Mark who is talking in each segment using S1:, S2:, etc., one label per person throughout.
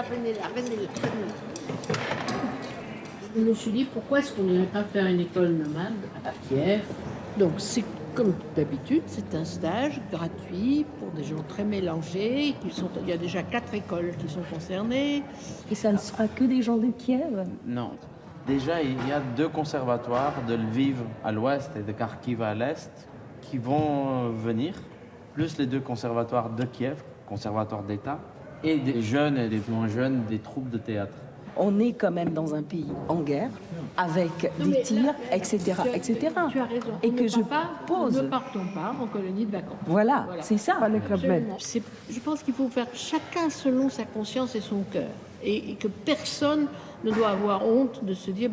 S1: Venez là. Je me suis dit, pourquoi est-ce qu'on n'irait pas faire une école nomade à Kiev? Donc, c'est comme d'habitude, c'est un stage gratuit pour des gens très mélangés. Il y a déjà 4 écoles qui sont concernées.
S2: Et ça ne sera que des gens de Kiev?
S3: Non. Déjà, il y a 2 conservatoires de Lviv à l'ouest et de Kharkiv à l'est qui vont venir, plus les 2 conservatoires de Kiev, conservatoires d'État, et des jeunes et des moins jeunes, des troupes de théâtre.
S2: On est quand même dans un pays en guerre, avec des tirs, etc., etc.
S1: Tu as raison.
S2: Et que je pose.
S1: Ne partons pas en colonie de vacances.
S2: Voilà. C'est ça.
S1: Je pense qu'il faut faire chacun selon sa conscience et son cœur. Et que personne ne doit avoir honte de se dire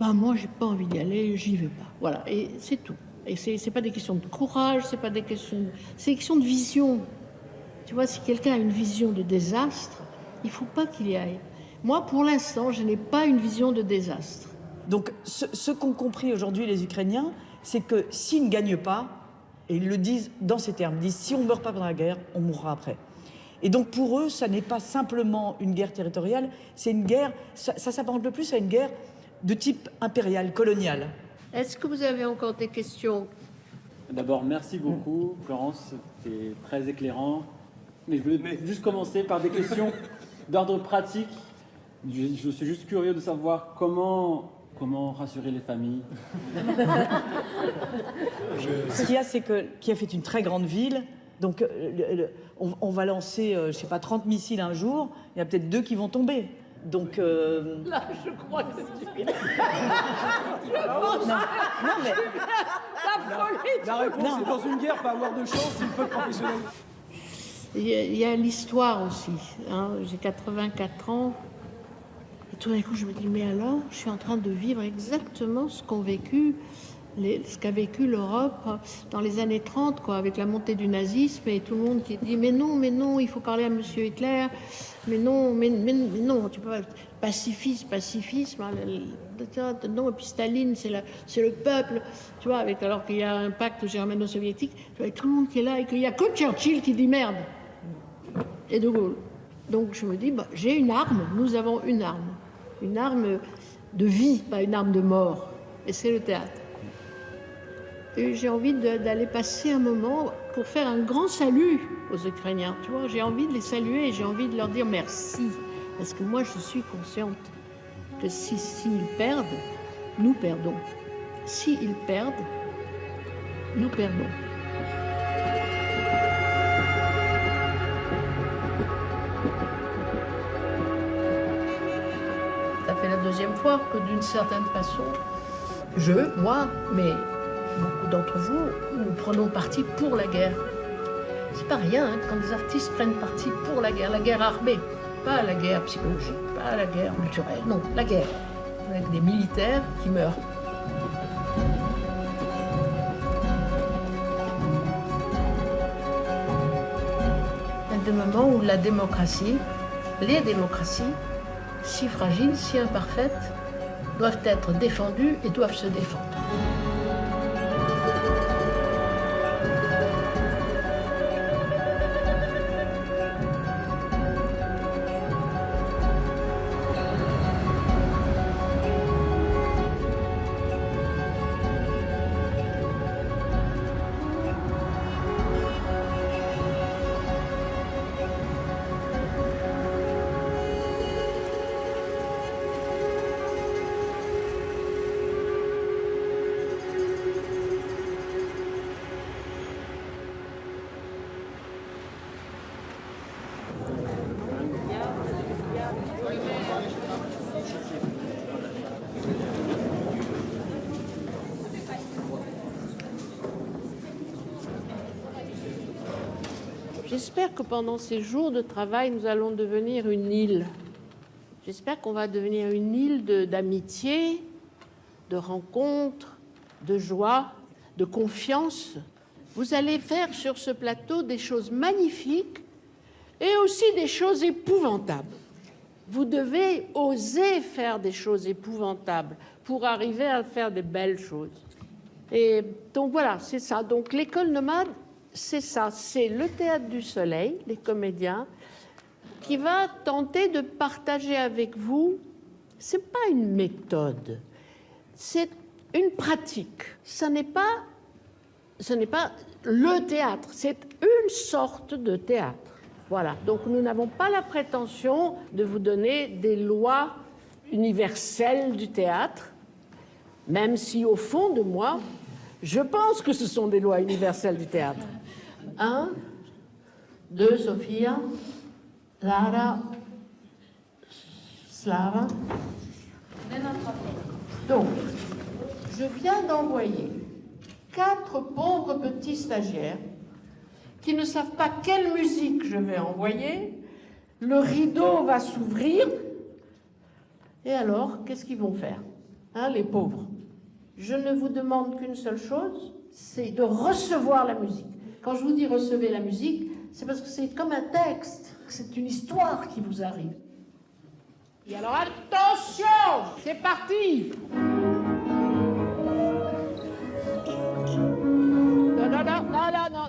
S1: moi, j'ai pas envie d'y aller, j'y vais pas. Voilà. Et c'est tout. Et c'est pas des questions de courage, c'est des questions de vision. Tu vois, si quelqu'un a une vision de désastre, il ne faut pas qu'il y aille. Moi, pour l'instant, je n'ai pas une vision de désastre.
S4: Donc, ce qu'ont compris aujourd'hui les Ukrainiens, c'est que s'ils ne gagnent pas, et ils le disent dans ces termes, ils disent si on ne meurt pas pendant la guerre, on mourra après. Et donc, pour eux, ça n'est pas simplement une guerre territoriale, c'est une guerre, ça s'apparente le plus à une guerre de type impérial, colonial.
S1: Est-ce que vous avez encore des questions?
S5: D'abord, merci beaucoup, Florence, c'était très éclairant. Mais je voulais juste commencer par des questions d'ordre pratique. Je suis juste curieux de savoir comment rassurer les familles.
S4: Ce qu'il y a, c'est que Kiev est une très grande ville. Donc, on va lancer, 30 missiles un jour. Il y a peut-être 2 qui vont tomber. Donc...
S1: Là, je crois que c'est...
S4: Non, mais...
S6: La réponse, c'est dans une guerre, pas avoir de chance, il faut être professionnel.
S1: Il y a l'histoire aussi. J'ai 84 ans. Et tout d'un coup, je me dis, mais alors, je suis en train de vivre exactement ce qu'a vécu l'Europe dans les années 30, avec la montée du nazisme et tout le monde qui dit, mais non, il faut parler à Monsieur Hitler. Mais non, tu peux pas. Pacifisme. Non, et puis Staline, c'est le peuple. Tu vois, alors qu'il y a un pacte germano-soviétique, tu vois, tout le monde qui est là et qu'il n'y a que Churchill qui dit merde. Et De Gaulle. Donc je me dis, j'ai une arme, nous avons une arme de vie, pas une arme de mort, et c'est le théâtre. Et j'ai envie d'aller passer un moment pour faire un grand salut aux Ukrainiens, tu vois, j'ai envie de les saluer et j'ai envie de leur dire merci, parce que moi je suis consciente que s'ils perdent, nous perdons. S'ils perdent, nous perdons. Ça fait la 2e fois que d'une certaine façon, moi, mais beaucoup d'entre vous, nous prenons parti pour la guerre. C'est pas rien quand des artistes prennent parti pour la guerre armée, pas la guerre psychologique, pas la guerre culturelle, non, la guerre, avec des militaires qui meurent. Il y a des moments où les démocraties, si fragiles, si imparfaites, doivent être défendues et doivent se défendre. J'espère que pendant ces jours de travail, nous allons devenir une île. J'espère qu'on va devenir une île d'amitié, de rencontres, de joie, de confiance. Vous allez faire sur ce plateau des choses magnifiques et aussi des choses épouvantables. Vous devez oser faire des choses épouvantables pour arriver à faire des belles choses. Et donc voilà, c'est ça. Donc l'école nomade, c'est ça. C'est le Théâtre du Soleil, les comédiens, qui va tenter de partager avec vous. C'est pas une méthode, c'est une pratique. Ce n'est pas le théâtre, c'est une sorte de théâtre. Voilà. Donc nous n'avons pas la prétention de vous donner des lois universelles du théâtre, même si au fond de moi, je pense que ce sont des lois universelles du théâtre. 1, 2, Sophia, Lara, Slava. Donc, je viens d'envoyer 4 pauvres petits stagiaires qui ne savent pas quelle musique je vais envoyer. Le rideau va s'ouvrir. Et alors, qu'est-ce qu'ils vont faire, hein, les pauvres? Je ne vous demande qu'une seule chose, c'est de recevoir la musique. Quand je vous dis recevez la musique, c'est parce que c'est comme un texte, c'est une histoire qui vous arrive. Et alors attention, c'est parti.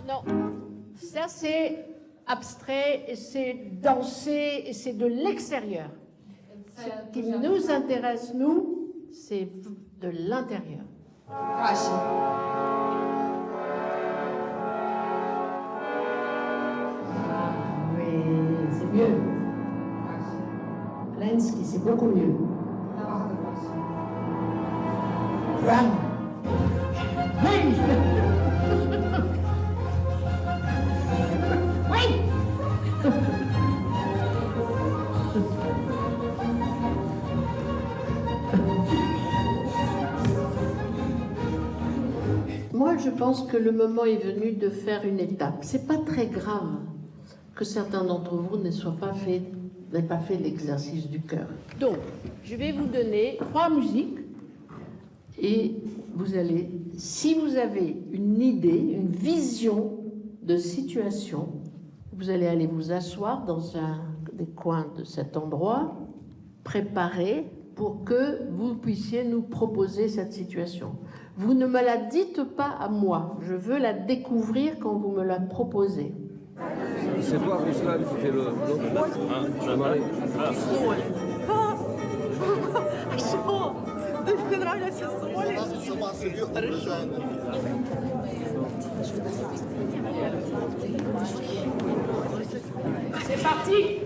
S1: Non. Ça c'est abstrait, et c'est danser, et c'est de l'extérieur. Ce qui nous intéresse, nous, c'est de l'intérieur. Oui, c'est mieux. Lenski, c'est beaucoup mieux. Run. Oui. Oui. Moi, je pense que le moment est venu de faire une étape. C'est pas très grave que certains d'entre vous n'aient pas fait l'exercice du cœur. Donc, je vais vous donner 3 musiques et vous allez, si vous avez une idée, une vision de situation, vous allez aller vous asseoir dans un des coins de cet endroit, préparé pour que vous puissiez nous proposer cette situation. Vous ne me la dites pas à moi, je veux la découvrir quand vous me la proposez.
S7: C'est toi, Ruslan, qui fait le
S1: C'est parti.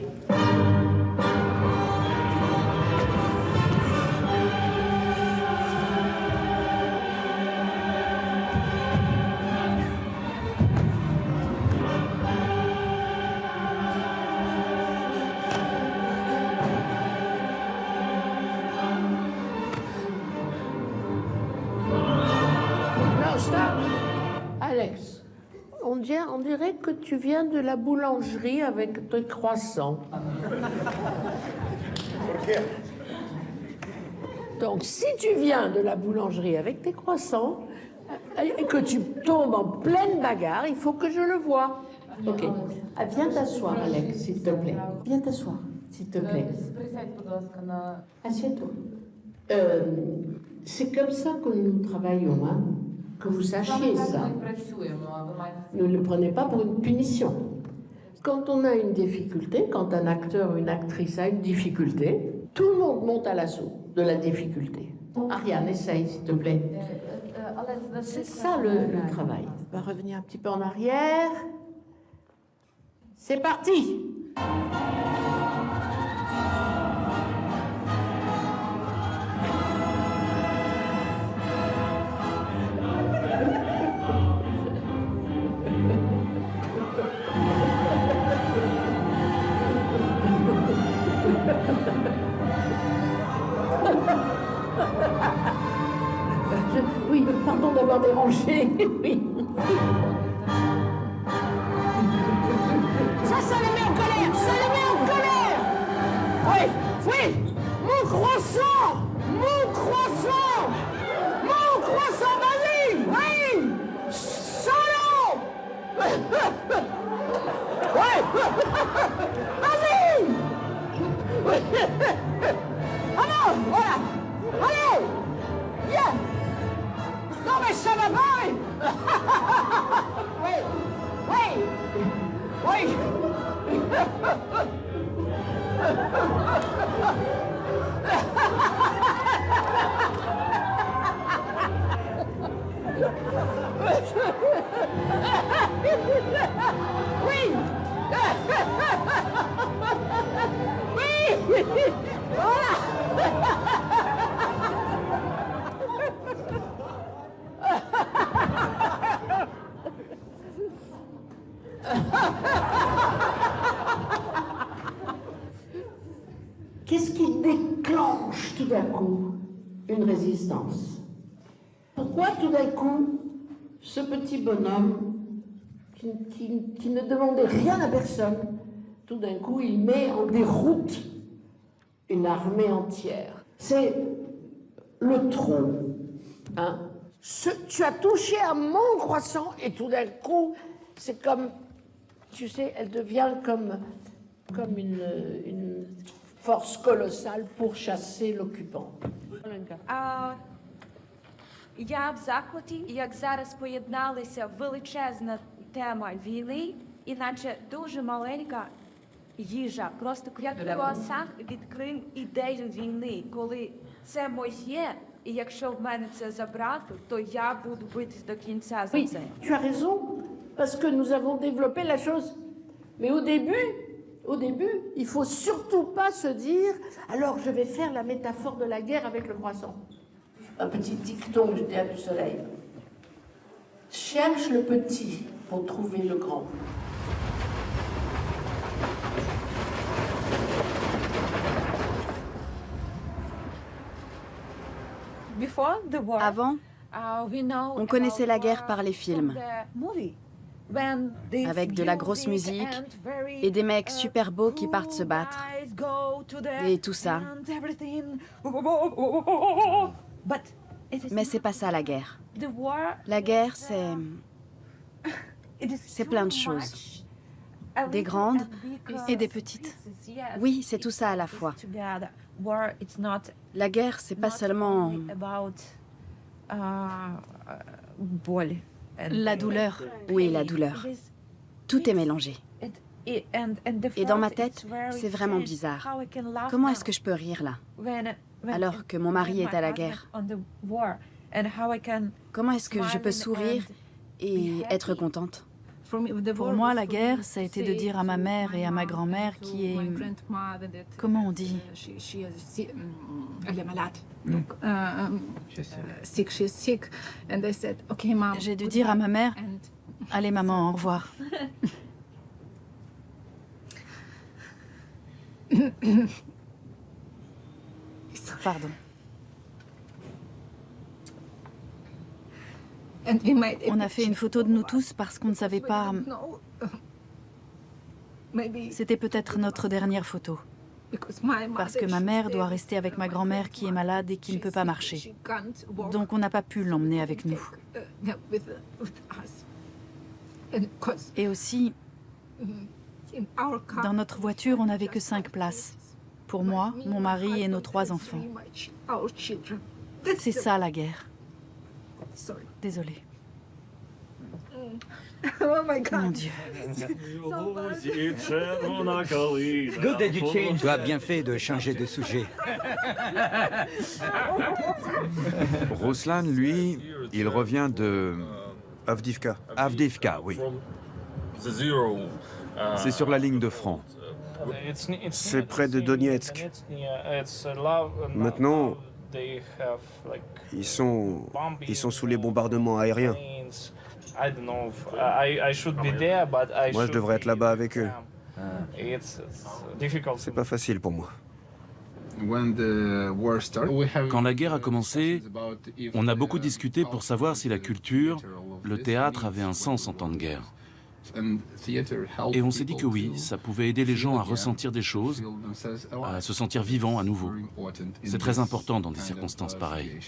S1: Alex, on dirait que tu viens de la boulangerie avec tes croissants. Donc, si tu viens de la boulangerie avec tes croissants et que tu tombes en pleine bagarre, il faut que je le voie. Ok. Ah, viens t'asseoir, Alex, s'il te plaît. Viens t'asseoir, s'il te plaît. Assieds-toi. C'est comme ça que nous travaillons, hein. Que vous sachiez ça. Ne le prenez pas pour une punition. Quand on a une difficulté, quand un acteur ou une actrice a une difficulté, tout le monde monte à l'assaut de la difficulté. Ariane, essaye, s'il te plaît. C'est ça le travail. On va revenir un petit peu en arrière. C'est parti! Oui, pardon d'avoir dérangé. Oui. Ça le met en colère. Ça le met en colère. Oui. Mon croissant. Vas-y. Oui. Solo. Ouais. Vas-y. Alors, voilà. Allez. Viens. Non mais Oui, ça va pas, oui. Oui, oui, oui. Oui. Oui. Voilà. Qu'est-ce qui déclenche tout d'un coup une résistance? Pourquoi tout d'un coup ce petit bonhomme qui ne demandait rien à personne, tout d'un coup il met en déroute une armée entière? C'est le trône. Hein? Tu as touché à mon croissant et tout d'un coup, c'est comme, tu sais, elle devient comme une force colossale pour chasser l'occupant.
S8: Я в захваті, як зараз поєдналися величезна тема війни, іначе дуже маленька їжа. Просто як круасан відкрив ідею війни, коли це моє, і якщо в мене це забрати, то я буду битись до кінця за це.
S1: Tu as raison, parce que nous avons développé la chose. Mais au début, il faut surtout pas se dire alors je vais faire la métaphore de la guerre avec le croissant. Un petit dicton du Théâtre du Soleil. Cherche le petit pour trouver le grand.
S9: Avant, on connaissait la guerre par les films, avec de la grosse musique et des mecs super beaux qui partent se battre, et tout ça. Mais c'est pas ça la guerre. La guerre, c'est plein de choses. Des grandes et des petites. Oui, c'est tout ça à la fois. La guerre, c'est pas seulement la douleur. Oui, la douleur. Tout est mélangé. Et dans ma tête, c'est vraiment bizarre. Comment est-ce que je peux rire là, alors que mon mari est à la guerre? Comment est-ce que je peux sourire et être contente?
S10: Pour moi, la guerre, ça a été de dire à ma mère et à ma grand-mère qui est... Comment on dit?
S11: Elle est malade. Donc, she's sick. And they said, okay, Mom.
S10: J'ai dû dire à ma mère, allez maman, au revoir. Pardon. On a fait une photo de nous tous parce qu'on ne savait pas... C'était peut-être notre dernière photo. Parce que ma mère doit rester avec ma grand-mère qui est malade et qui ne peut pas marcher. Donc on n'a pas pu l'emmener avec nous. Et aussi, dans notre voiture, on n'avait que 5 places. Pour moi, mon mari et nos 3 enfants. C'est ça la guerre. Désolée.
S11: Oh my God.
S10: Mon Dieu.
S12: Tu as bien fait de changer de sujet.
S13: Ruslan, lui, il revient de...
S7: Avdivka.
S13: Avdivka, oui. C'est sur la ligne de front.
S7: C'est près de Donetsk. Maintenant, ils sont sous les bombardements aériens. Moi, je devrais être là-bas avec eux. C'est pas facile pour moi.
S14: Quand la guerre a commencé, on a beaucoup discuté pour savoir si la culture, le théâtre avait un sens en temps de guerre. Et on s'est dit que oui, ça pouvait aider les gens à ressentir des choses, à se sentir vivants à nouveau. C'est très important dans des circonstances pareilles.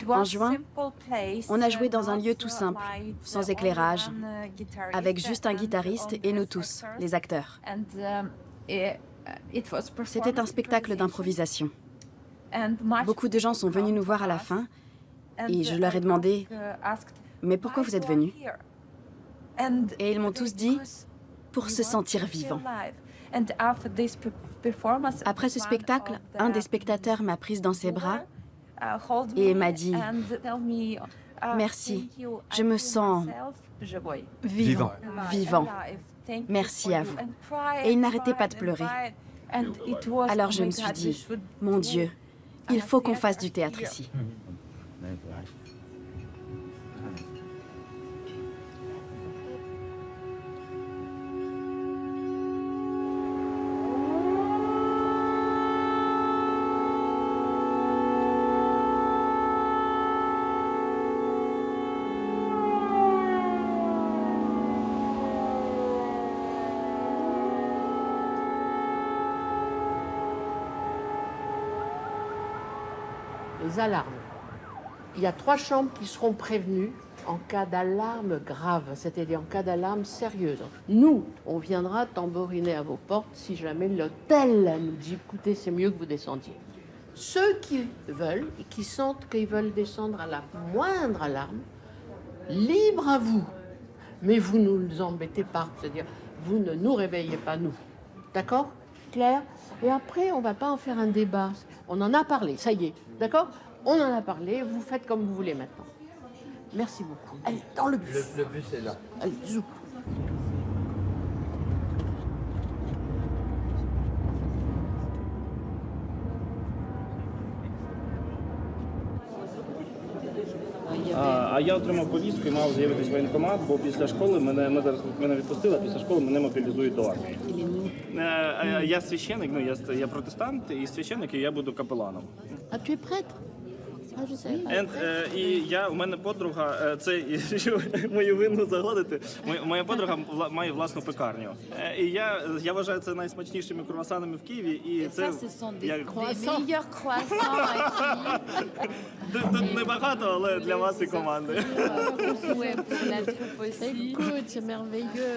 S9: En juin, on a joué dans un lieu tout simple, sans éclairage, avec juste un guitariste et nous tous, les acteurs. C'était un spectacle d'improvisation. Beaucoup de gens sont venus nous voir à la fin Et je leur ai demandé, mais pourquoi vous êtes venus? Et ils m'ont tous dit, pour se sentir vivant. Après ce spectacle, un des spectateurs m'a prise dans ses bras et m'a dit, merci, je me sens
S13: Vivant.
S9: vivant. Merci à vous. Et il n'arrêtait pas de pleurer. Alors je me suis dit, mon Dieu, il faut qu'on fasse du théâtre ici.
S1: Les alarmes. Il y a 3 chambres qui seront prévenues en cas d'alarme grave, c'est-à-dire en cas d'alarme sérieuse. Nous, on viendra tambouriner à vos portes si jamais l'hôtel nous dit « écoutez, c'est mieux que vous descendiez ». Ceux qui veulent et qui sentent qu'ils veulent descendre à la moindre alarme, libre à vous. Mais vous ne nous embêtez pas, c'est-à-dire vous ne nous réveillez pas, nous. D'accord? Claire? Et après, on ne va pas en faire un débat. On en a parlé, ça y est. D'accord? On en a parlé, vous faites comme vous voulez maintenant. Merci beaucoup. Allez, dans le bus.
S6: Le bus est là.
S1: Allez, zou.
S15: А я отримав повістку і мав з'явитись в воєнкомат, бо після школи мене відпустили, а після школи мене мобілізують до армії. Я священник, я протестант і священник, і я буду капеланом.
S1: А tu es prêtre? Ah, je sais.
S15: І у мене подруга, це щоб мою вину загладити, моя подруга має власну пекарню. І я вважаю це найсмачнішими круасанами в Києві. І це Тут небагато, але для вас і команди.
S1: Écoute, c'est merveilleux.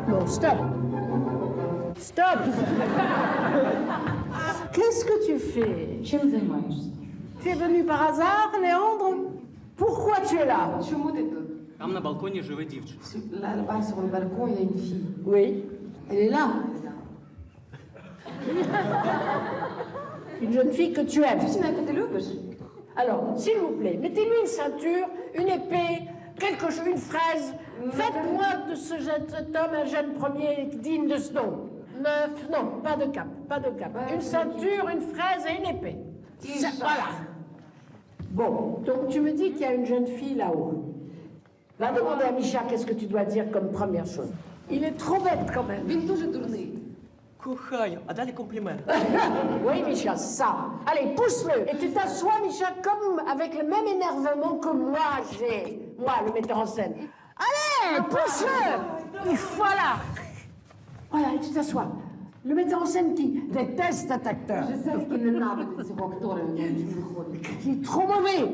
S1: Bon, stop. Stop. Qu'est-ce que tu fais? Tu es venu par hasard, Léandre? Pourquoi tu es là?
S6: Там на балконі живе дівчина.
S16: Là-bas sur le balcon, il y a une fille.
S1: Oui, elle est là. Une jeune fille que tu aimes. Alors, s'il vous plaît, mettez-lui une ceinture, une épée, quelque chose, une fraise. Faites-moi de cet homme un jeune premier digne de ce nom. Non, pas de cap, pas de cap. Une ceinture, une fraise et une épée. Voilà. Bon, donc tu me dis qu'il y a une jeune fille là-haut. Va demander à Micha qu'est-ce que tu dois dire comme première chose. Il est trop bête quand même.
S6: Кохаю, а далі комплімент.
S1: Oui, Micha, ça. Allez, pousse-le. Et tu t'assois, Micha, comme avec le même énervement que moi j'ai. Moi, le metteur en scène. Allez, pousse-le. Voilà. Voilà, et tu t'assois. Le metteur en scène qui déteste cet acteur.
S16: Je sais qu'il ненавидить цього актора, він виходить.
S1: Il est trop mauvais.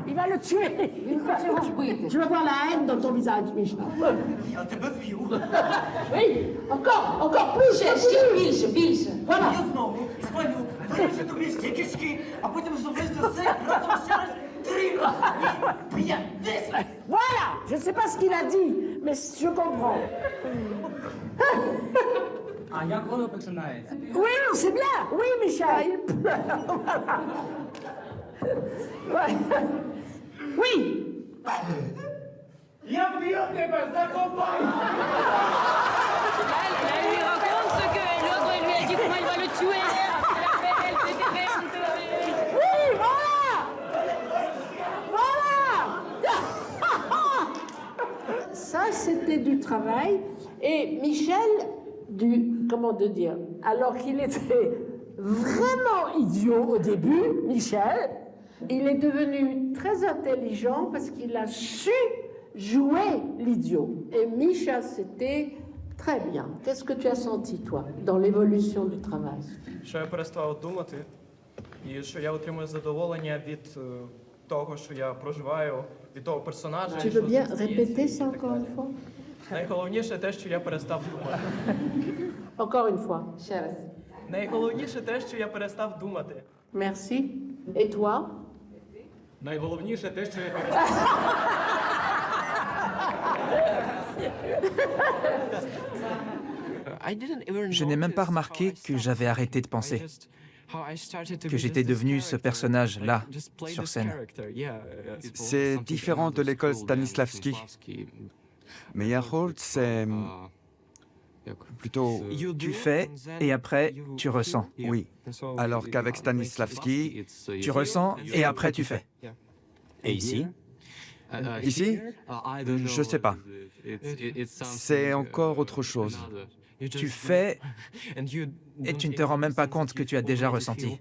S1: Il va le tuer.
S16: Він хоче його вбити.
S1: Je vais voir la haine dans ton visage, Micha.
S6: Я тебе вб'ю.
S1: Oui, encore plus.
S16: Ще більше.
S1: Voilà.
S6: Я знову спалю, вирвуся тобі всі кишки, а потім зробити це разом ще раз 3 рази. 5, 10.
S1: Voilà. Je ne sais pas ce qu'il a dit, mais je comprends.
S6: А як воно починається?
S1: Oui, c'est bien. Oui, Micha, il pleure. Voilà. Ouais. Oui.
S6: Я вб'ю тебе, закопай!
S17: Là, elle lui raconte ce que l'autre lui a dit, comment il va le tuer.
S1: Oui, voilà. Voilà. Ça, c'était du travail. Et Michel, comment te dire, alors qu'il était vraiment idiot au début, Michel, il est devenu très intelligent parce qu'il a su jouer l'idiot. Et Micha, c'était très bien. Qu'est-ce que tu as senti, toi, dans l'évolution du travail?
S18: Що я перестав думати і що я отримую задоволення від того, що я проживаю, від того персонажа.
S1: Tu veux bien répéter ça encore une fois?
S18: Найголовніше те, що я перестав думати.
S1: Encore une fois.
S16: Ще раз.
S18: Найголовніше те, що я перестав думати.
S1: Merci. Et toi?
S18: Найголовніше те, що я перестав.
S19: Je n'ai même pas remarqué que j'avais arrêté de penser, que j'étais devenu ce personnage-là, sur scène.
S12: C'est différent de l'école Stanislavski. Meyerhold, c'est plutôt...
S19: Tu fais et après tu ressens.
S12: Oui, alors qu'avec Stanislavski,
S19: Tu ressens et après tu fais.
S12: Et ici? Ici? Je sais pas. C'est encore autre chose.
S19: Tu fais et tu ne te rends même pas compte que tu as déjà ressenti.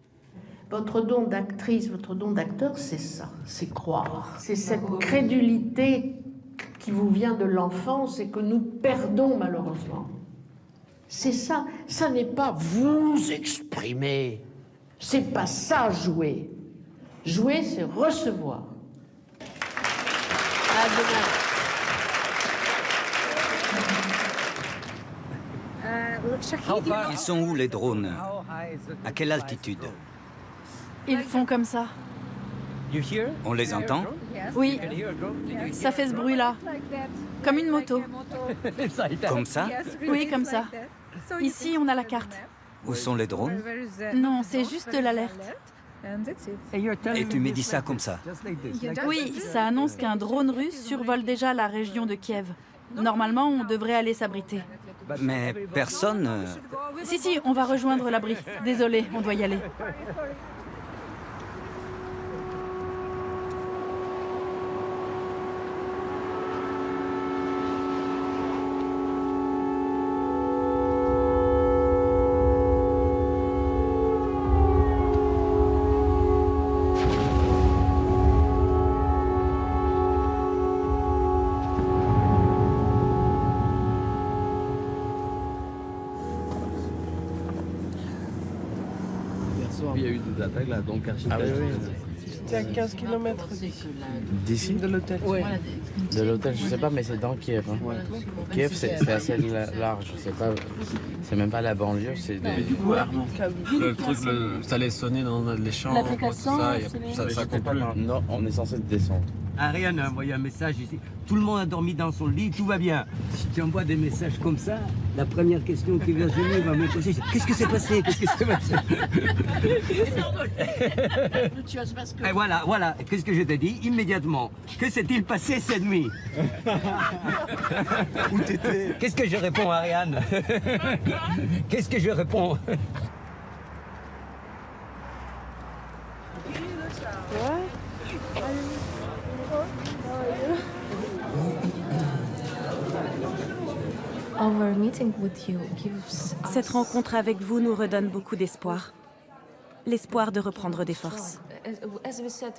S1: Votre don d'actrice, votre don d'acteur, c'est ça, c'est croire. C'est cette crédulité qui vous vient de l'enfance et que nous perdons malheureusement. C'est ça, ça n'est pas vous exprimer. C'est pas ça jouer. Jouer, c'est recevoir. À demain.
S12: Ils sont où les drones? À quelle altitude?
S10: Ils font comme ça.
S12: On les entend?
S10: Oui, ça fait ce bruit-là. Comme une moto.
S12: Comme ça?
S10: Oui, comme ça. Ici, on a la carte.
S12: Où sont les drones?
S10: Non, c'est juste l'alerte.
S12: Et tu me dis ça comme ça?
S10: Oui, ça annonce qu'un drone russe survole déjà la région de Kiev. Normalement, on devrait aller s'abriter.
S12: Mais personne...
S10: Si, on va rejoindre l'abri. Désolé, on doit y aller.
S3: Il y a eu des attaques là, donc
S18: C'était à 15 km
S3: d'ici?
S18: De l'hôtel.
S3: Oui. De l'hôtel, je sais pas, mais c'est dans Kiev. Hein. Kiev, c'est assez large. C'est même pas la banlieue, c'est des...
S18: Du coup, Arnaud,
S3: le truc, ça allait sonner dans les champs, tout ça, ça compte plus. Non, on est censé descendre.
S6: Ariane a envoyé un message ici. Tout le monde a dormi dans son lit, tout va bien. Si tu envoies des messages comme ça, la première question que Virginie va me poser, c'est qu'est-ce que s'est passé? Qu'est-ce que s'est passé? Et voilà, qu'est-ce que je t'ai dit immédiatement? Que s'est-il passé cette nuit? Où t'étais? Qu'est-ce que je réponds, Ariane? Qu'est-ce que je réponds?
S20: Cette rencontre avec vous nous redonne beaucoup d'espoir. L'espoir de reprendre des forces.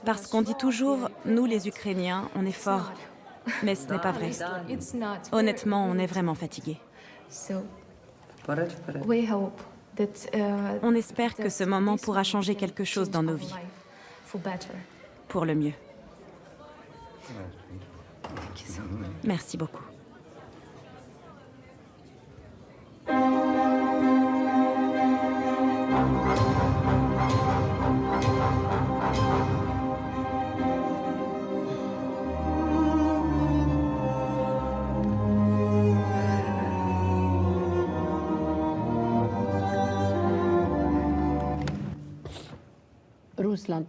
S20: Parce qu'on dit toujours, nous les Ukrainiens, on est forts. Mais ce n'est pas vrai. Honnêtement, on est vraiment fatigués. On espère que ce moment pourra changer quelque chose dans nos vies. Pour le mieux. Merci beaucoup.
S1: Ruslan,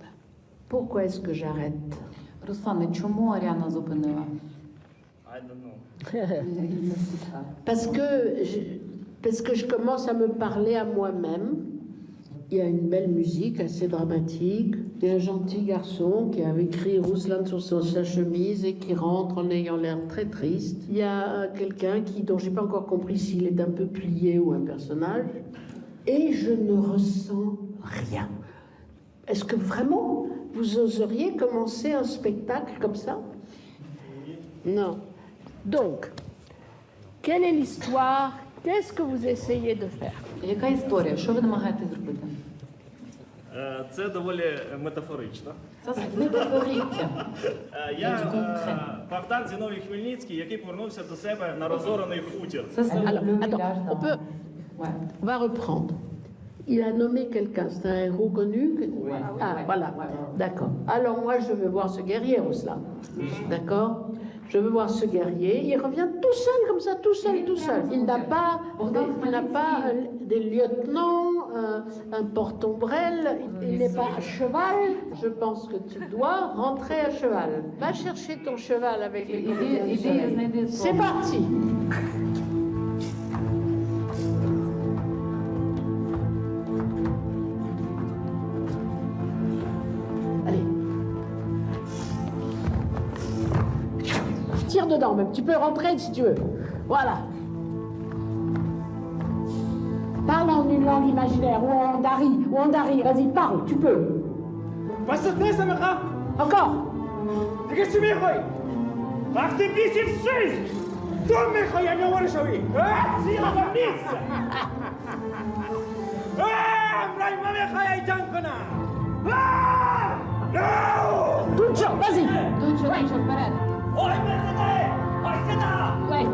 S1: pourquoi est-ce que j'arrête?
S16: Руслане, чому Аріана зупинила?
S1: Parce que je commence à me parler à moi-même. Il y a une belle musique assez dramatique. Il y a un gentil garçon qui avait écrit Ruslan sur sa chemise et qui rentre en ayant l'air très triste. Il y a quelqu'un dont je n'ai pas encore compris s'il est un peu plié ou un personnage. Et je ne ressens rien. Est-ce que vraiment vous oseriez commencer un spectacle comme ça? Non. Donc, quelle est l'histoire? Qu'est-ce que vous essayez de faire?
S16: Яка історія? Що ви намагаєтесь зробити?
S15: Це доволі метафорично.
S16: Ça, c'est métaphorique.
S15: Я Богдан Зіновій Хмельницький, який повернувся до себе на розорений хутір.
S1: Alors, attends, on va reprendre. Il a nommé quelqu'un, c'est un héros connu. Ah, voilà, d'accord. Alors moi, je veux voir ce guerrier, Ruslan. D'accord? Je veux voir ce guerrier. Il revient tout seul, comme ça, tout seul, tout seul. Il n'a pas des lieutenants, un porte-ombrelle. Il n'est pas à cheval. Je pense que tu dois rentrer à cheval. Va chercher ton cheval avec les guerriers. C'est parti. Tire dedans même, tu peux rentrer si tu veux. Voilà. Parle en une langue imaginaire, ou en dari, vas-y, parle, tu peux. Encore. Duccio, vas-y. Duccio, parade. Ouais.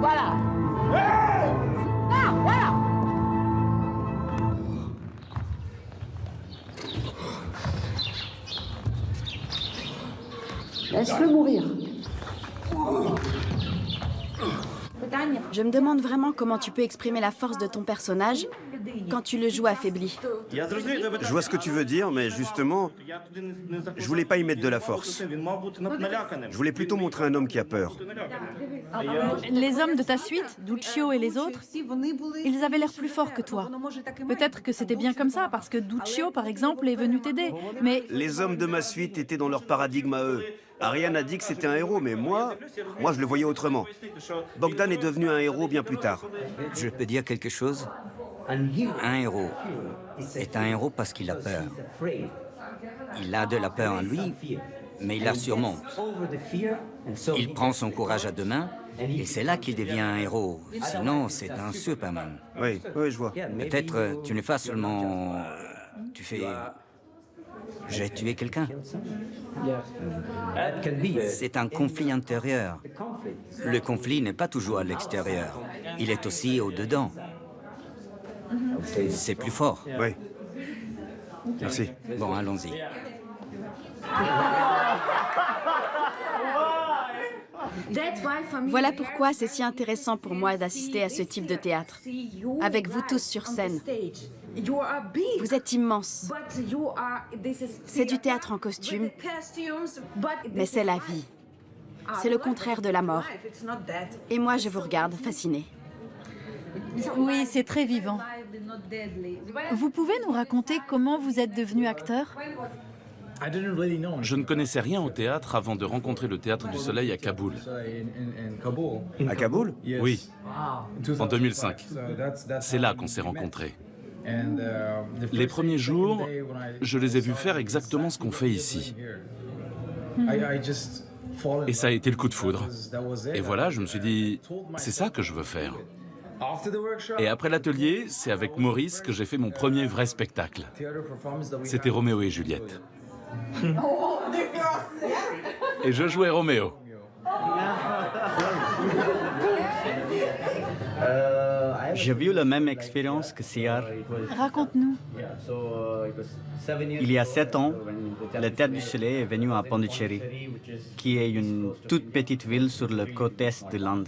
S1: Voilà. Ah, voilà. Laisse-le mourir.
S9: Je me demande vraiment comment tu peux exprimer la force de ton personnage quand tu le joues affaibli.
S7: Je vois ce que tu veux dire, mais justement, je voulais pas y mettre de la force. Je voulais plutôt montrer un homme qui a peur.
S10: Les hommes de ta suite, Duccio et les autres, ils avaient l'air plus forts que toi. Peut-être que c'était bien comme ça, parce que Duccio, par exemple, est venu t'aider, mais...
S7: Les hommes de ma suite étaient dans leur paradigme à eux. Ariane a dit que c'était un héros, mais moi, je le voyais autrement. Bogdan est devenu un héros bien plus tard.
S12: Je peux dire quelque chose? Un héros est un héros parce qu'il a peur. Il a de la peur en lui, mais il la surmonte. Il prend son courage à deux mains, et c'est là qu'il devient un héros. Sinon, c'est un Superman.
S7: Oui, je vois.
S12: Peut-être tu ne fais seulement... Tu fais... J'ai tué quelqu'un. C'est un conflit intérieur. Le conflit n'est pas toujours à l'extérieur. Il est aussi au-dedans. C'est plus fort.
S7: Oui. Merci.
S12: Bon, allons-y.
S9: Voilà pourquoi c'est si intéressant pour moi d'assister à ce type de théâtre, avec vous tous sur scène. Vous êtes immenses. C'est du théâtre en costume, mais c'est la vie. C'est le contraire de la mort. Et moi, je vous regarde, fascinée.
S10: Oui, c'est très vivant. Vous pouvez nous raconter comment vous êtes devenu acteur ?
S14: Je ne connaissais rien au théâtre avant de rencontrer le Théâtre du Soleil à Kaboul.
S7: À Kaboul?
S14: Oui, en 2005. C'est là qu'on s'est rencontrés. Les premiers jours, je les ai vus faire exactement ce qu'on fait ici. Et ça a été le coup de foudre. Et voilà, je me suis dit, c'est ça que je veux faire. Et après l'atelier, c'est avec Maurice que j'ai fait mon premier vrai spectacle. C'était Roméo et Juliette. Et je jouais Roméo.
S21: J'ai vu la même expérience que Siar.
S10: Raconte-nous.
S21: Il y a 7 ans, le Théâtre du Soleil est venu à Pondicherry, qui est une toute petite ville sur le côte est de l'Inde.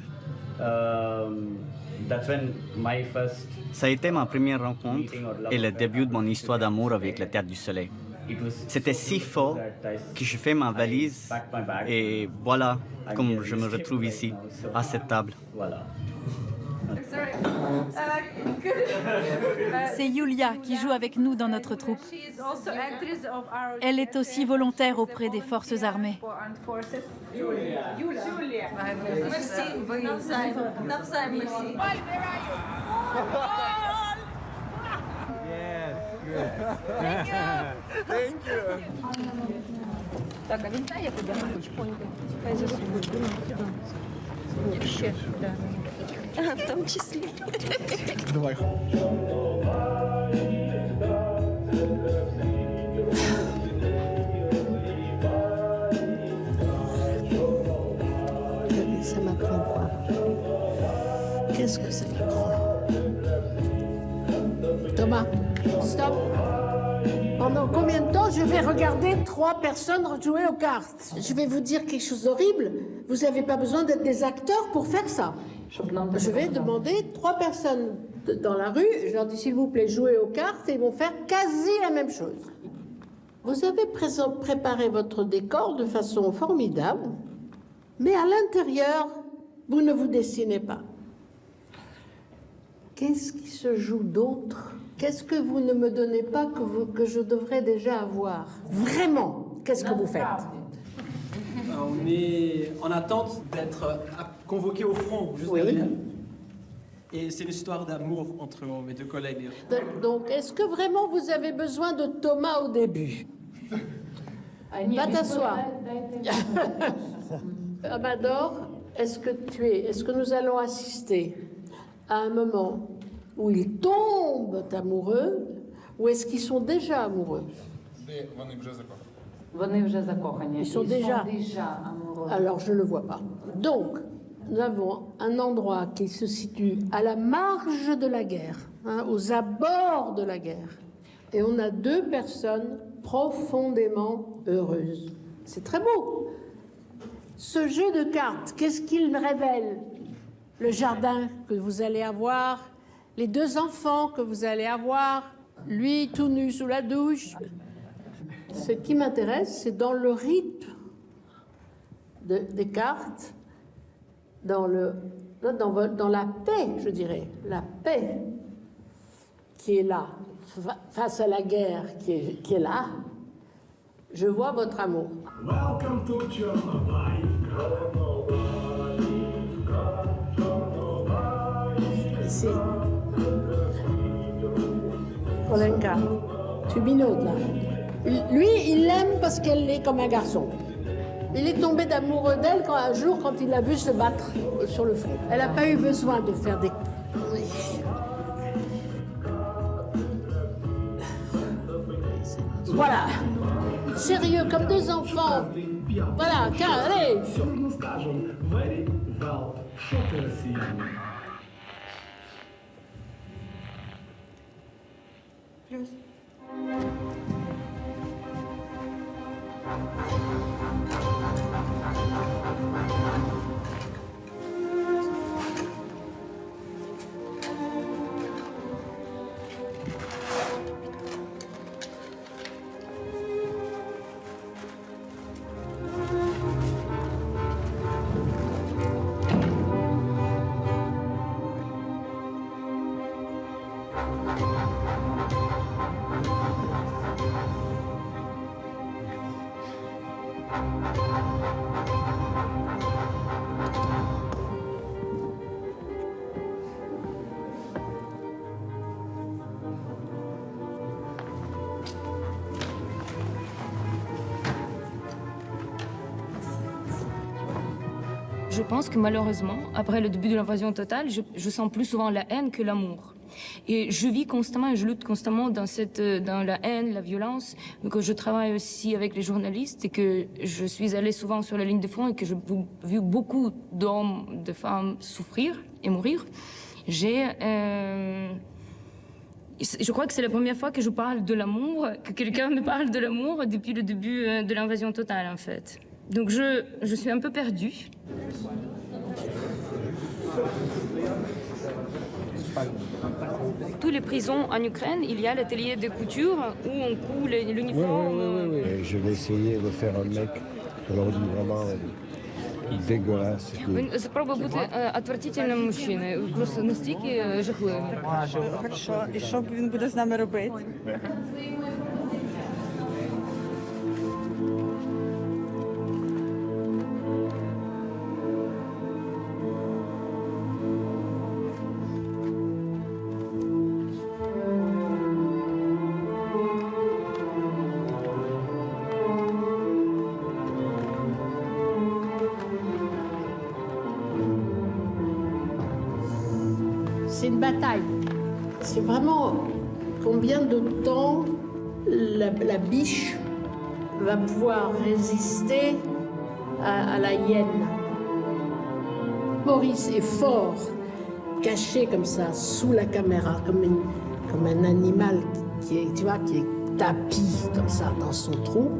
S21: Ça a été ma première rencontre et le début de mon histoire d'amour avec le Théâtre du Soleil. C'était si fort que je fais ma valise et voilà comme je me retrouve ici, à cette table.
S10: C'est Yulia qui joue avec nous dans notre troupe. Elle est aussi volontaire auprès des forces armées.
S17: Thank you. Так, а він знає, як обігати? Хай засунуть. Ще, да.
S20: В том числе.
S18: Давай.
S1: Ça m'apprend quoi? Qu'est-ce que ça m'apprend? Thomas, stop. Pendant combien de temps je vais regarder 3 personnes jouer aux cartes? Je vais vous dire quelque chose d'horrible. Vous n'avez pas besoin d'être des acteurs pour faire ça. Je vais demander 3 personnes dans la rue, je leur dis s'il vous plaît, jouez aux cartes, et ils vont faire quasi la même chose. Vous avez préparé votre décor de façon formidable, mais à l'intérieur, vous ne vous dessinez pas. Qu'est-ce qui se joue d'autre? Qu'est-ce que vous ne me donnez pas que je devrais déjà avoir? Vraiment, qu'est-ce que vous faites?
S18: On est en attente d'être convoqué au front, juste
S1: Oui.
S18: derrière. Et c'est une histoire d'amour entre mes 2 collègues.
S1: Donc, est-ce que vraiment vous avez besoin de Thomas au début? Va t'asseoir. Amador, est-ce que nous allons assister à un moment où ils tombent amoureux ou est-ce qu'ils sont déjà amoureux? Ils sont déjà amoureux. Alors, je ne le vois pas. Donc, nous avons un endroit qui se situe à la marge de la guerre, aux abords de la guerre. Et on a 2 personnes profondément heureuses. C'est très beau. Ce jeu de cartes, qu'est-ce qu'il révèle? Le jardin que vous allez avoir, les 2 enfants que vous allez avoir, lui tout nu sous la douche. Ce qui m'intéresse, c'est dans le rythme des cartes, dans la paix, je dirais, la paix qui est là, face à la guerre qui est là. Je vois votre amour.
S2: Welcome to
S1: Ici. Olenka, tu binaudes là. Lui, il l'aime parce qu'elle est comme un garçon. Il est tombé d'amoureux d'elle un jour quand il l'a vu se battre sur le front. Elle n'a pas eu besoin de faire des... Oui. Voilà. Sérieux, comme 2 enfants. Voilà, tiens, allez.
S20: Plus.
S13: Je pense que malheureusement, après le début de l'invasion totale, je sens plus souvent la haine que l'amour. Et je vis constamment et je lutte constamment dans la haine, la violence. Donc je travaille aussi avec les journalistes et que je suis allée souvent sur la ligne de front et que j'ai vu beaucoup d'hommes, de femmes souffrir et mourir. Je crois que c'est la première fois que je parle de l'amour, que quelqu'un me parle de l'amour depuis le début de l'invasion totale en fait. Donc je suis un peu perdue. Toutes les prisons en Ukraine, il y a l'atelier de couture où on coud l'uniforme.
S22: Oui. Je vais essayer de faire un mec qui leur dit vraiment dégueulasse.
S13: Спробуй бути отвратительним мужчиною, просто настільки жахливим.
S4: Хорошо, і що він буде з нами робити?
S1: c'est une bataille. C'est vraiment combien de temps la biche va pouvoir résister à la hyène. Maurice est fort, caché comme ça, sous la caméra, comme un animal qui est, tu vois, qui est tapi comme ça dans son trou.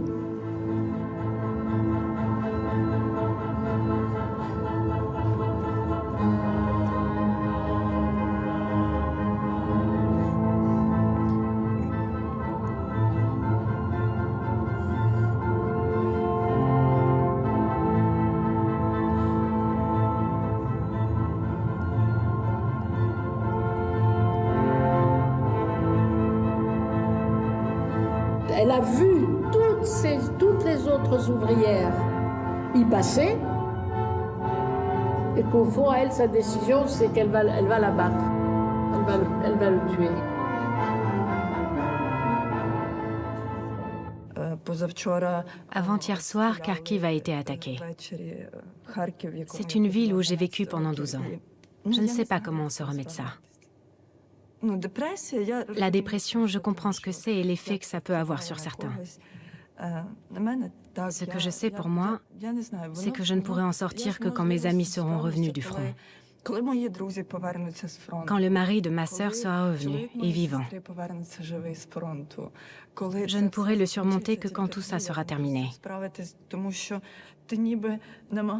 S1: Elle a vu toutes les autres ouvrières y passer et qu'au fond, elle, sa décision, c'est qu'elle va la battre. Elle va le tuer.
S9: Avant-hier soir, Kharkiv a été attaqué. C'est une ville où j'ai vécu pendant 12 ans. Je ne sais pas comment on se remet de ça. La dépression, je comprends ce que c'est et l'effet que ça peut avoir sur certains. Ce que je sais pour moi, c'est que je ne pourrai en sortir que quand mes amis seront revenus du front. Quand le mari de ma sœur sera revenu et vivant. Je ne pourrai le surmonter que quand tout ça sera terminé.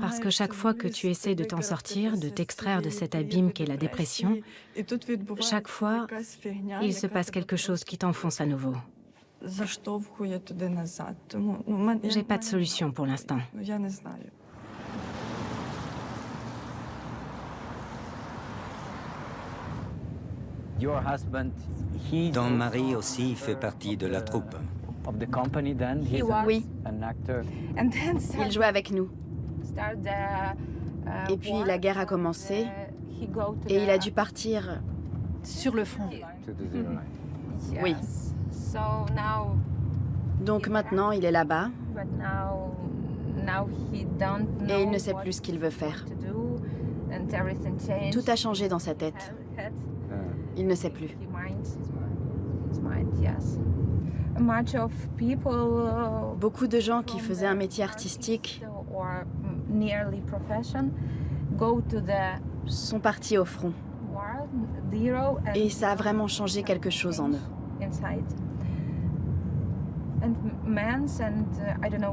S9: Parce que chaque fois que tu essaies de t'en sortir, de t'extraire de cet abîme qu'est la dépression, chaque fois, il se passe quelque chose qui t'enfonce à nouveau. J'ai pas de solution pour l'instant.
S12: Ton mari aussi fait partie de la troupe.
S9: Oui. Il jouait avec nous. Et puis la guerre a commencé et il a dû partir
S10: sur le front.
S9: Oui. Donc maintenant, il est là-bas et il ne sait plus ce qu'il veut faire. Tout a changé dans sa tête. Il ne sait plus. Beaucoup de gens qui faisaient un métier artistique sont partis au front. Et ça a vraiment changé quelque chose en eux.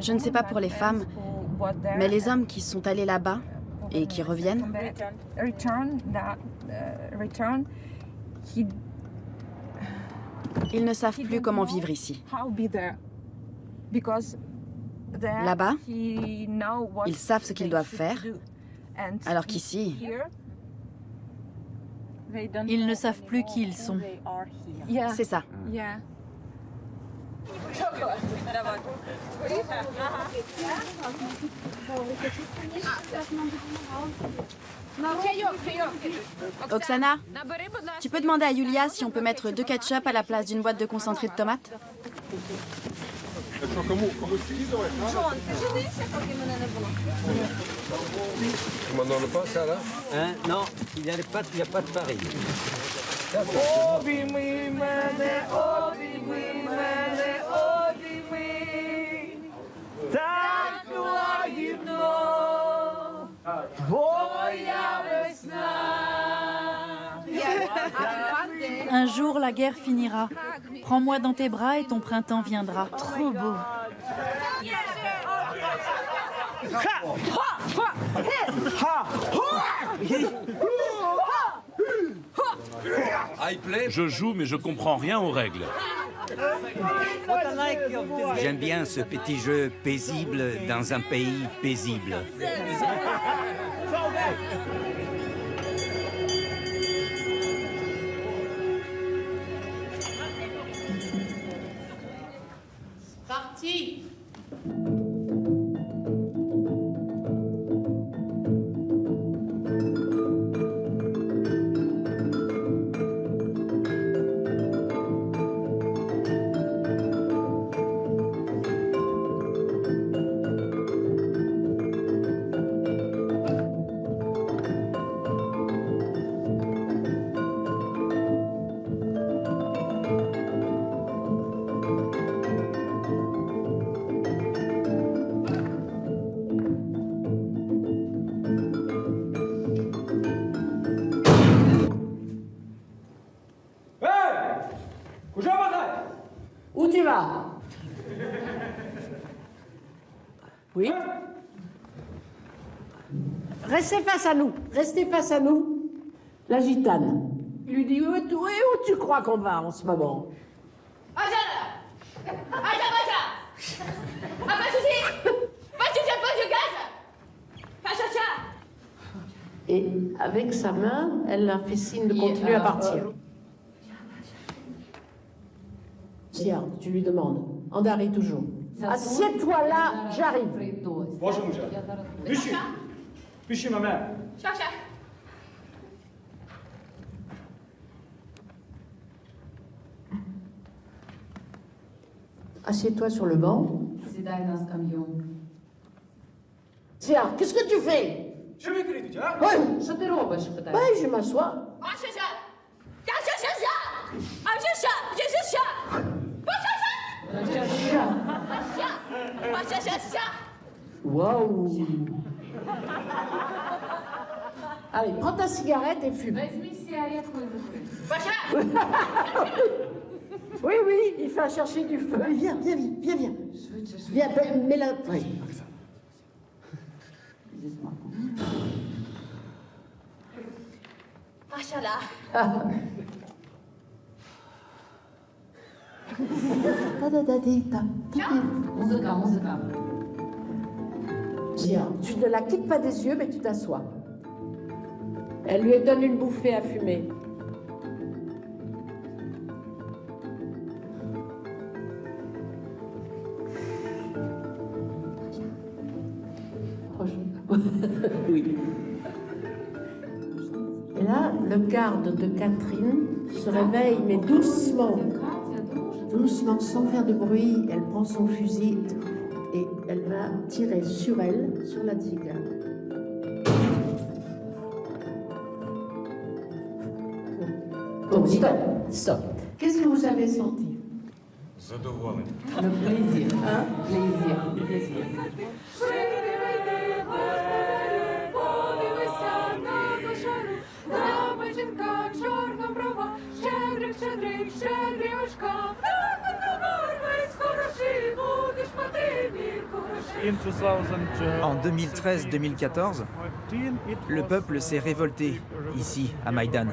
S9: Je ne sais pas pour les femmes, mais les hommes qui sont allés là-bas et qui reviennent, ils ne savent plus comment vivre ici. Là-bas, ils savent ce qu'ils doivent faire, alors qu'ici,
S10: ils ne savent plus qui ils sont.
S9: C'est ça. Oksana, tu peux demander à Yulia si on peut mettre 2 ketchup à la place d'une boîte de concentré de tomates?
S6: Hein? Non, il n'y a pas de farine.
S10: Un jour, la guerre finira. Prends-moi dans tes bras et ton printemps viendra. Trop beau.
S14: Je joue, mais je comprends rien aux règles.
S12: J'aime bien ce petit jeu paisible dans un pays paisible.
S1: Parti. Oui. Restez face à nous. Restez face à nous. La gitane. Il lui dit, où tu crois qu'on va en ce moment? Et avec sa main, elle a fait signe de continuer à partir. Tiens, tu lui demandes. Andari toujours. Assieds-toi là, j'arrive.
S15: Bonjour, monsieur. Pêchez ma mère.
S1: Assieds-toi sur le banc. Tiens, qu'est-ce que tu fais?
S15: Що ви кричите, а?
S1: Oui.
S16: Що ти робиш? Питаю.
S1: Oui, je m'assois. Waouh. Allez, prends ta cigarette et fume. Oui, oui, il fait chercher du feu. Viens. Viens, mets-la. Oui. Tiens, tu ne la quittes pas des yeux, mais tu t'assois. Elle lui donne une bouffée à fumer. Oui. Et là, le garde de Catherine se réveille, mais doucement. Doucement, sans faire de bruit, elle prend son fusil et elle va tirer sur elle, sur la tigre. Bon, stop. Qu'est-ce que vous avez senti?
S16: Le plaisir.
S1: Hein?
S16: Plaisir.
S19: En 2013-2014, le peuple s'est révolté ici, à Maïdan.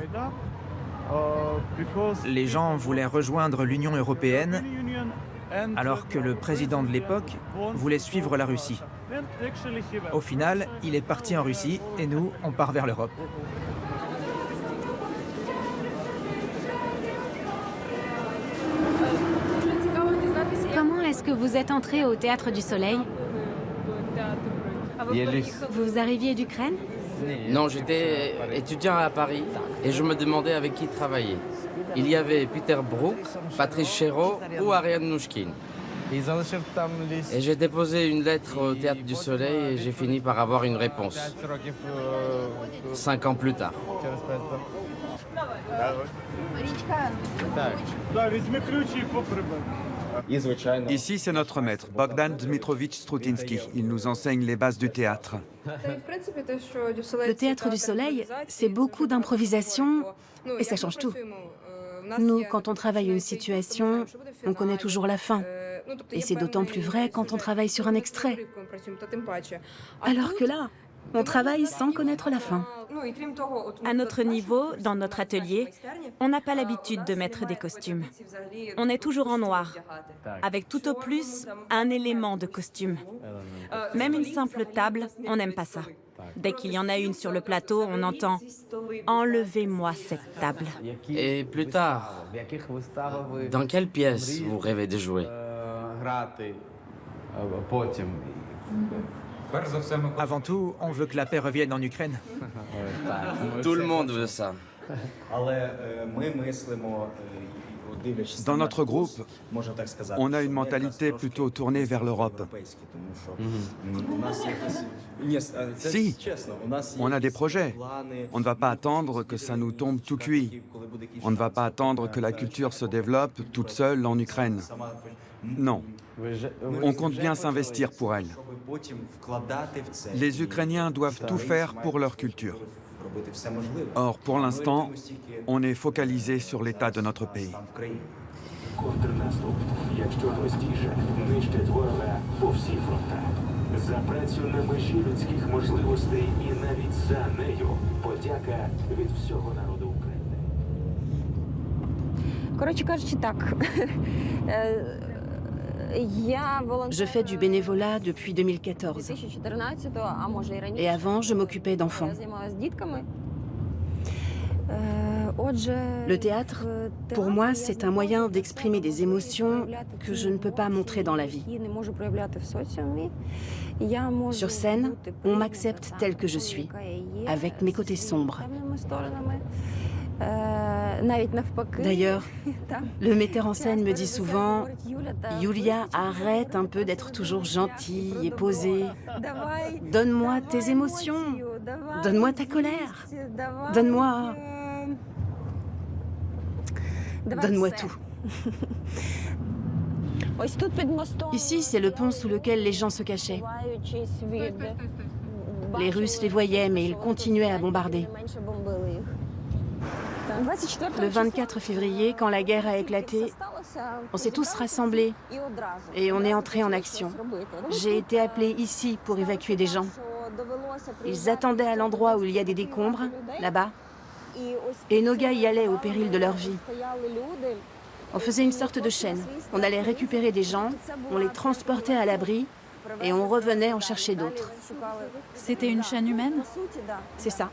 S19: Les gens voulaient rejoindre l'Union européenne alors que le président de l'époque voulait suivre la Russie. Au final, il est parti en Russie et nous, on part vers l'Europe.
S2: Comment est-ce que vous êtes entré au Théâtre du Soleil? Vous arriviez d'Ukraine?
S3: Non, j'étais étudiant à Paris et je me demandais avec qui travailler. Il y avait Peter Brook, Patrice Chéreau ou Ariane Nouchkine. Et j'ai déposé une lettre au Théâtre du Soleil et j'ai fini par avoir une réponse. 5 ans plus tard.
S5: Ici, c'est notre maître, Bogdan Dmitrovitch Strutinsky. Il nous enseigne les bases du théâtre.
S2: Le Théâtre du Soleil, c'est beaucoup d'improvisation et ça change tout. Nous, quand on travaille une situation, on connaît toujours la fin. Et c'est d'autant plus vrai quand on travaille sur un extrait. Alors que là, on travaille sans connaître la fin.
S20: À notre niveau, dans notre atelier, on n'a pas l'habitude de mettre des costumes. On est toujours en noir, avec tout au plus un élément de costume. Même une simple table, on n'aime pas ça. Dès qu'il y en a une sur le plateau, on entend « Enlevez-moi cette table ».
S3: Et plus tard, dans quelle pièce vous rêvez de jouer?
S19: Avant tout, on veut que la paix revienne en Ukraine.
S3: Tout le monde veut ça.
S5: Dans notre groupe, on a une mentalité plutôt tournée vers l'Europe. Si, on a des projets. On ne va pas attendre que ça nous tombe tout cuit. On ne va pas attendre que la culture se développe toute seule en Ukraine. Non. On compte bien s'investir pour elle. Les Ukrainiens doivent tout faire pour leur culture. Or, pour l'instant, on est focalisé sur l'état de notre pays.
S8: За працю на межі людських можливостей і навіть за нею подяка від всього народу України.
S2: Коротше кажучи, так.
S9: Je fais du bénévolat depuis 2014. Et avant, je m'occupais d'enfants. Le théâtre, pour moi, c'est un moyen d'exprimer des émotions que je ne peux pas montrer dans la vie. Sur scène, on m'accepte tel que je suis, avec mes côtés sombres. D'ailleurs, le metteur en scène me dit souvent « Yulia, arrête un peu d'être toujours gentille et posée. Donne-moi tes émotions, donne-moi ta colère, donne-moi tout. » Ici, c'est le pont sous lequel les gens se cachaient. Les Russes les voyaient, mais ils continuaient à bombarder. Le 24 février, quand la guerre a éclaté, on s'est tous rassemblés et on est entré en action. J'ai été appelée ici pour évacuer des gens. Ils attendaient à l'endroit où il y a des décombres, là-bas, et nos gars y allaient au péril de leur vie. On faisait une sorte de chaîne. On allait récupérer des gens, on les transportait à l'abri et on revenait en chercher d'autres.
S10: C'était une chaîne humaine?
S9: C'est ça.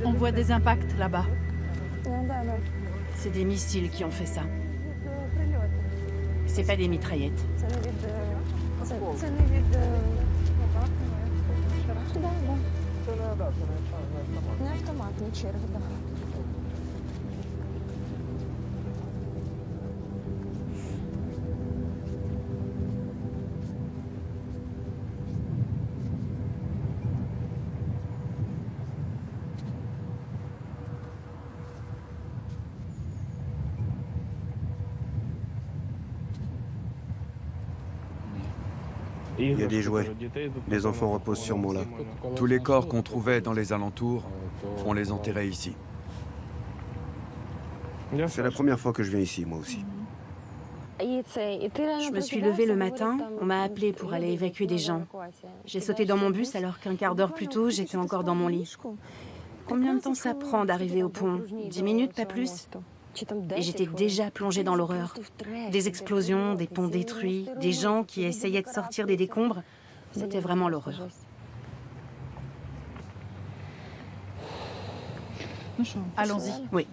S10: On voit des impacts là-bas.
S9: C'est des missiles qui ont fait ça. C'est pas des mitraillettes.
S7: Il y a des jouets. Les enfants reposent sûrement là.
S5: Tous les corps qu'on trouvait dans les alentours, on les enterrait ici.
S7: C'est la première fois que je viens ici, moi aussi.
S9: Je me suis levée le matin, on m'a appelée pour aller évacuer des gens. J'ai sauté dans mon bus alors qu'un quart d'heure plus tôt, j'étais encore dans mon lit. Combien de temps ça prend d'arriver au pont? 10 minutes, pas plus? Et j'étais déjà plongée dans l'horreur. Des explosions, des ponts détruits, des gens qui essayaient de sortir des décombres. C'était vraiment l'horreur.
S10: Allons-y.
S9: Oui.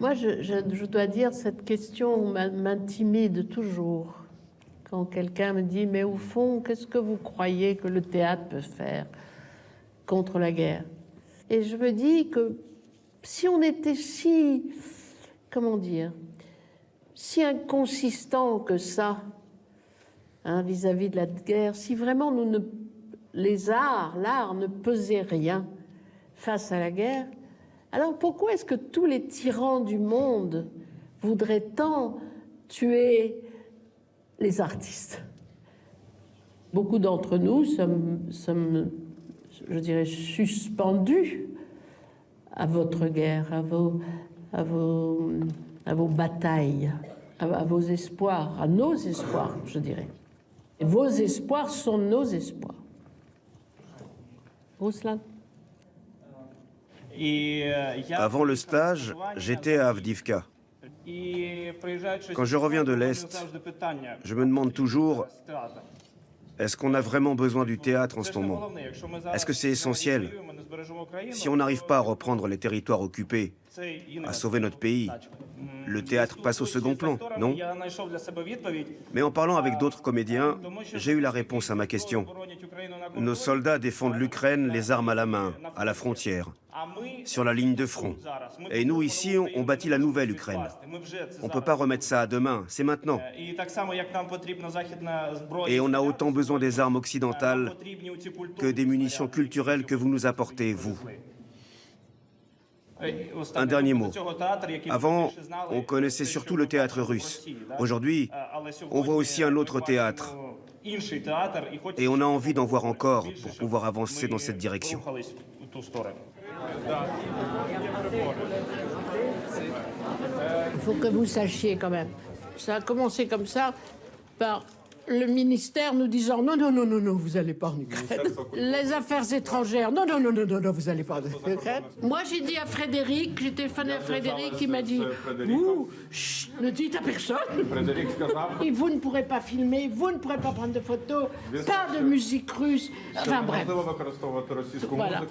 S1: Moi, je dois dire, cette question m'intimide toujours. Quand quelqu'un me dit, mais au fond, qu'est-ce que vous croyez que le théâtre peut faire contre la guerre? Et je me dis que si on était si, comment dire, si inconsistant que ça, vis-à-vis de la guerre, si vraiment l'art ne pesait rien face à la guerre, alors pourquoi est-ce que tous les tyrans du monde voudraient tant tuer les artistes? Beaucoup d'entre nous sommes, je dirais, suspendus à votre guerre, à vos batailles, à vos espoirs, à nos espoirs, je dirais. Et vos espoirs sont nos espoirs. Ruslan?
S7: Avant le stage, j'étais à Avdivka. Quand je reviens de l'Est, je me demande toujours, est-ce qu'on a vraiment besoin du théâtre en ce moment? Est-ce que c'est essentiel? Si on n'arrive pas à reprendre les territoires occupés, à sauver notre pays, le théâtre passe au second plan, non? Mais en parlant avec d'autres comédiens, j'ai eu la réponse à ma question. Nos soldats défendent l'Ukraine les armes à la main, à la frontière, sur la ligne de front. Et nous, ici, on bâtit la nouvelle Ukraine. On ne peut pas remettre ça à demain, c'est maintenant. Et on a autant besoin des armes occidentales que des munitions culturelles que vous nous apportez, vous. Un dernier mot. Avant, on connaissait surtout le théâtre russe. Aujourd'hui, on voit aussi un autre théâtre. Et on a envie d'en voir encore pour pouvoir avancer dans cette direction.
S1: Il faut que vous sachiez quand même. Ça a commencé comme ça par le ministère nous disant non, non, non, non, non, vous n'allez pas en Ukraine. Les affaires étrangères, non, non, non, non, non, non, vous n'allez pas en Ukraine. Moi, j'ai dit à Frédéric, j'ai téléphoné à Frédéric, il m'a dit, vous, chut, ne dites à personne. Et vous ne pourrez pas filmer, vous ne pourrez pas prendre de photos, pas de musique russe. Enfin bref. Voilà.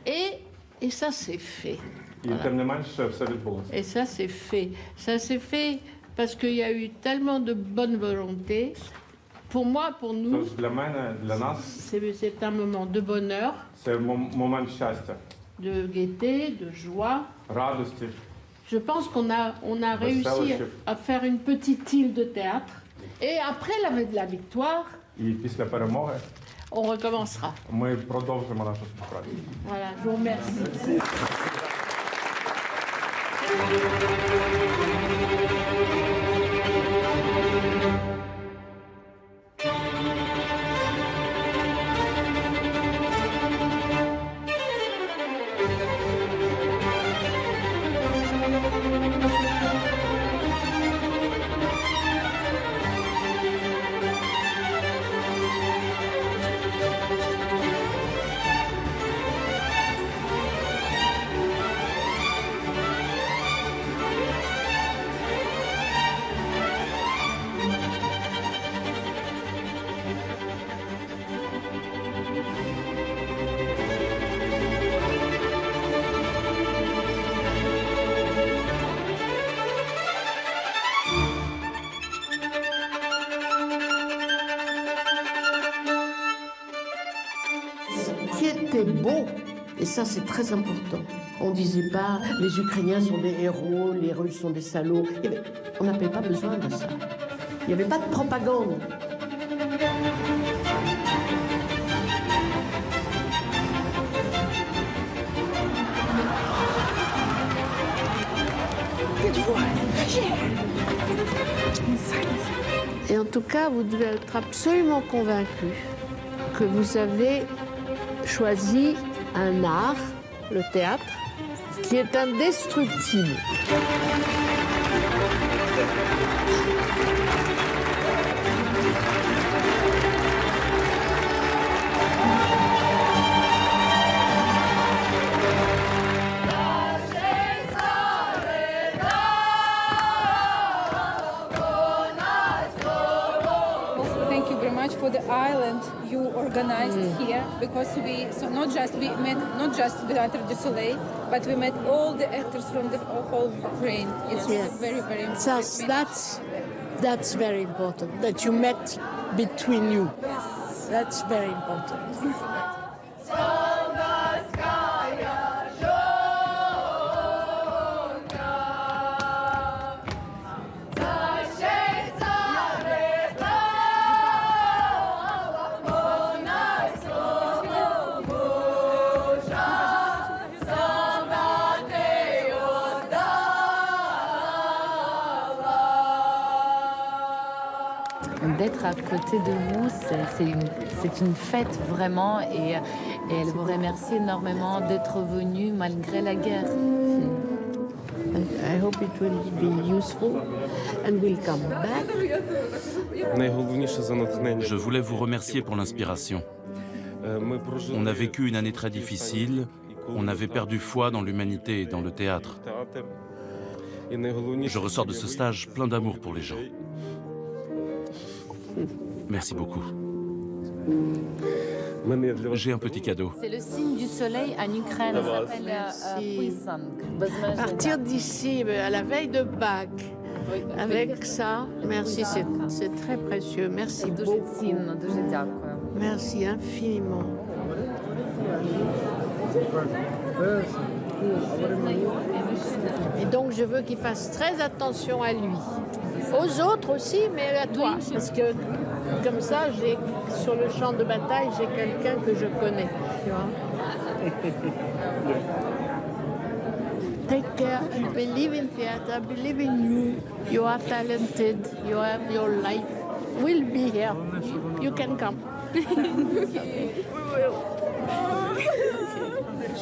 S1: Et ça, c'est fait. Voilà. Et ça, c'est fait. Ça, c'est fait parce qu'il y a eu tellement de bonne volonté. Pour moi, pour nous, c'est un moment de bonheur, de gaieté, de joie. Je pense qu'on a réussi à faire une petite île de théâtre. Et après la victoire, on recommencera. Voilà, je vous remercie. Beau. Et ça, c'est très important. On ne disait pas les Ukrainiens sont des héros, les Russes sont des salauds. On n'avait pas besoin de ça. Il n'y avait pas de propagande. Et en tout cas, vous devez être absolument convaincu que vous avez choisi un art, le théâtre, qui est indestructible.
S11: For the island you organized here, because we not just the Théâtre du Soleil, but we met all the actors from the whole Ukraine. It's very, very important. That's very important, that you met between you. Yes. That's very important.
S16: D'être à côté de vous, c'est une fête vraiment, et elle vous remercie énormément d'être venu malgré la guerre.
S1: I hope it will be useful and we'll come back.
S14: Je voulais vous remercier pour l'inspiration. On a vécu une année très difficile, on avait perdu foi dans l'humanité et dans le théâtre. Je ressors de ce stage plein d'amour pour les gens. Merci beaucoup. J'ai un petit cadeau.
S16: C'est le signe du soleil en Ukraine, ça s'appelle Puissang.
S1: Partir d'ici, à la veille de Pâques, avec ça, merci, c'est très précieux. Merci beaucoup. Merci infiniment. Et donc, je veux qu'il fasse très attention à lui. Aux autres aussi, mais à toi. Parce que comme ça, sur le champ de bataille, j'ai quelqu'un que je connais. Tu vois. Take care. I believe in theater. I believe in you. You are talented. You have your life. We'll be here. You can come.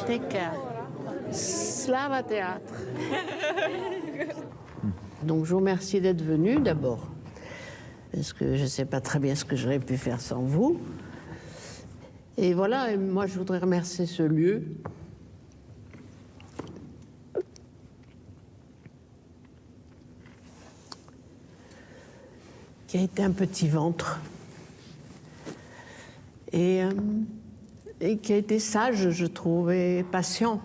S1: Take care. Slava Théâtre. Donc je vous remercie d'être venu d'abord, parce que je ne sais pas très bien ce que j'aurais pu faire sans vous. Et voilà, et moi je voudrais remercier ce lieu. Qui a été un petit ventre. Et qui a été sage, je trouve, et patient.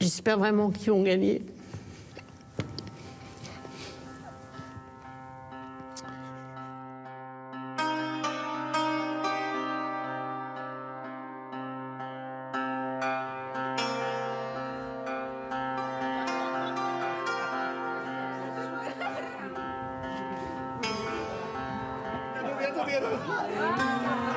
S1: J'espère vraiment qu'ils vont gagner.
S8: Attendez.